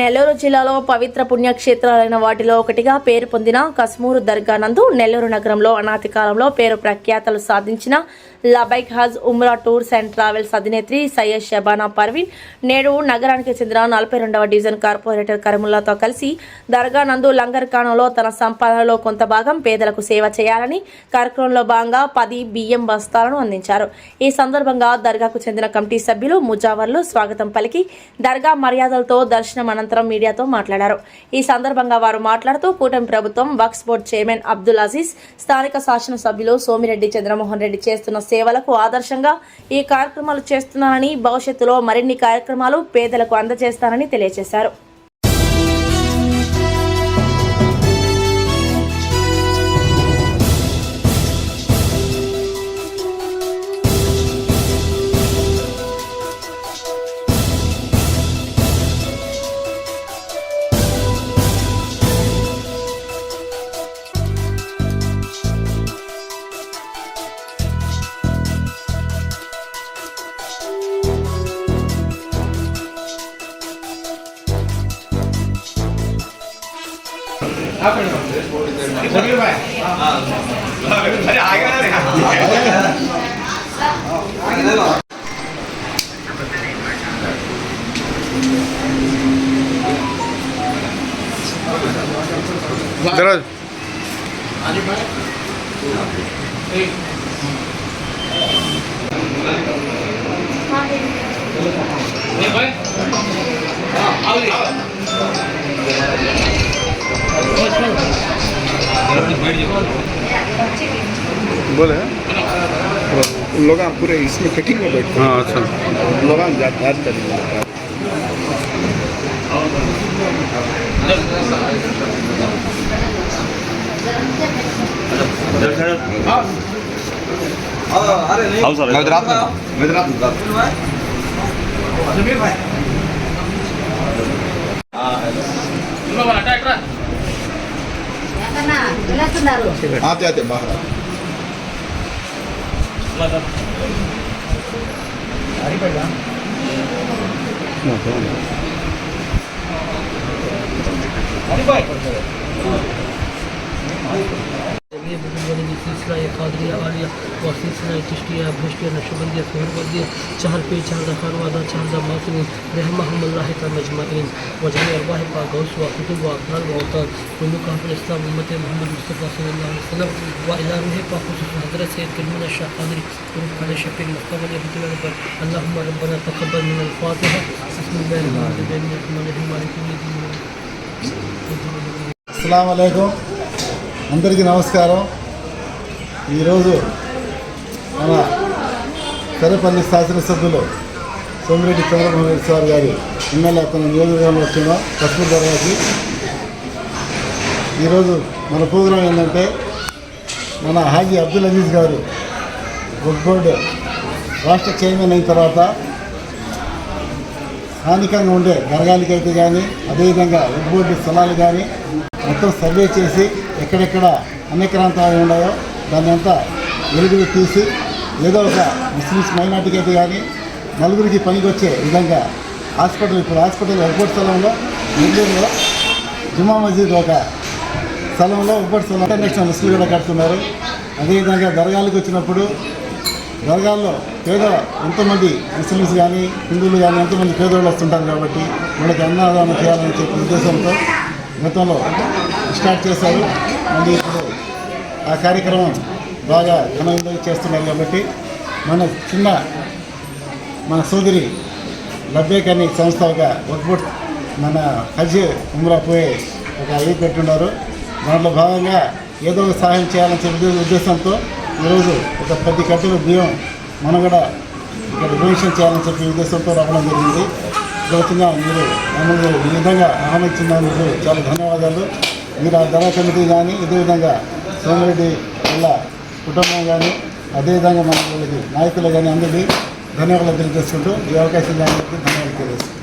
నెల్లూరు జిల్లాలో పవిత్ర పుణ్యక్షేత్రాలైన వాటిలో ఒకటిగా పేరు పొందిన కస్మూరు దర్గా నందు నెల్లూరు నగరంలో అనాది కాలంలో పేరు ప్రఖ్యాతలు సాధించిన Labbaik Hajj Umrah tours and travels అధినేత్రి సయ్యద్ షబానా పర్వీన్ నేడు నగరానికి చెందిన 42వ డివిజన్ కార్పొరేటర్ కరీముల్లాతో కలిసి దర్గా నందు లంగర్ ఖానాలో తన సంపాదనలో కొంత భాగం పేదలకు సేవ చేయాలని కార్యక్రమంలో భాగంగా 10 బియ్యం బస్తాలను అందించారు. ఈ సందర్భంగా దర్గాకు చెందిన కమిటీ సభ్యులు ముజావర్లు స్వాగతం పలికి దర్గా మర్యాదలతో దర్శనం అనంతరం మీడియాతో మాట్లాడారు. ఈ సందర్భంగా వారు మాట్లాడుతూ కూటమి ప్రభుత్వం వక్ఫ్ బోర్డు చైర్మన్ అబ్దుల్ అజీజ్, స్థానిక శాసనసభ్యులు సోమిరెడ్డి చంద్రమోహన్ రెడ్డి చేస్తున్న సేవలకు ఆదర్శంగా ఈ కార్యక్రమాలు చేస్తున్నారని, భవిష్యత్తులో మరిన్ని కార్యక్రమాలు పేదలకు అందజేస్తారని తెలియజేశారు. बोले लोग पूरे इसमें फिटिंग में बैठते हैं। अच्छा लोग याद करेंगे। आते आते बाहर सिलसिला कादरिया आलिया और सिलसिला चिश्तिया भुश्तिया नक्शबंदिया सोहरबंदिया चार पे चार खानवादा चार मासूम रहमहुमुल्लाह तमजमाइन वजह अरवाह पा गौस व कुतुब व अफराल व औताद कुल्लु काफिल इस्लाम उम्मत मोहम्मद मुस्तफा सल्लल्लाहु अलैहि वसल्लम व इला रूह पाक खुसूस हजरत सैयद करीमुल्लाह शाह कादरी रूह खाने शफीक मुस्तफा ने बितवाने पर अल्लाहुम्मा रब्बना तक़ब्बल मिन अल-फातिहा बिस्मिल्लाहिर रहमानिर रहीम मालिक यौमिद्दीन अस्सलामु अलैकुम అందరికీ నమస్కారం. ఈరోజు మన సరేపల్లి శాసనసభ్యులు సోమిరెడ్డి చంద్రమోహన్ రెడ్డి సార్ గారి ఎమ్మెల్యే తన నియోజకవర్గంలో వచ్చిన కస్మూర్ దర్గాకి ఈరోజు మన ప్రోగ్రాం ఏంటంటే మన హాజీ అబ్దుల్ అజీజ్ గారు వక్ఫ్ బోర్డు రాష్ట్ర చైర్మన్ అయిన తర్వాత స్థానికంగా ఉండే దర్గాలకైతే కానీ అదేవిధంగా వక్ఫ్ బోర్డు స్థలాలు కానీ మొత్తం సర్వే చేసి ఎక్కడెక్కడ అన్యక్రాంతాలు ఉన్నాయో దాన్ని అంతా వెలుగులు తీసి ఏదో ఒక ముస్లిమ్స్ మైనార్టీకి అయితే కానీ నలుగురికి పనికి వచ్చే విధంగా హాస్పిటల్ ఒక్కోటి స్థలంలో నెల్లూరులో జుమా మస్జిద్ ఒక స్థలంలో ఒక్కోటి స్థలం ఇంటర్నేషనల్ ముస్లిం కూడా కడుతున్నారు. అదేవిధంగా దర్గాలకు వచ్చినప్పుడు దర్గాల్లో ఎంతోమంది ముస్లిమ్స్ కానీ హిందువులు కానీ ఎంతోమంది పేదవాళ్ళు వస్తుంటారు కాబట్టి వాళ్ళకి అన్నదానం చేయాలని చెప్పే ఉద్దేశంతో గతంలో స్టార్ట్ చేశారు. మళ్ళీ ఇప్పుడు ఆ కార్యక్రమం బాగా ఘనంగా చేస్తున్నారు కాబట్టి మన సోదరి లబ్బేక్ అనే సంస్థ ఒక వక్ఫ్ బోర్డ్ మన హజ్ ఉమ్రా పోయి ఒక అవి పెట్టున్నారు. దాంట్లో భాగంగా ఏదో ఒక సహాయం చేయాలని చెప్పే ఉద్దేశంతో ఈరోజు ఒక 10 కట్టెల బియ్యం మనం కూడా ఇక్కడ డొనేషన్ చేయాలని చెప్పే ఉద్దేశంతో రావడం జరిగింది. వచ్చిన మీరు మమ్మల్ని ఈ విధంగా ఆహ్వానించినందుకు చాలా ధన్యవాదాలు. మీరు ఆ దర్గా కమిటీ కానీ అదేవిధంగా సోమిరెడ్డి వాళ్ళ కుటుంబం కానీ అదేవిధంగా మన వాళ్ళకి నాయకులు కానీ అందరికీ ధన్యవాదాలు తెలియజేసుకుంటూ ఈ అవకాశం దానికి ధన్యవాదాలు తెలియజేస్తాను.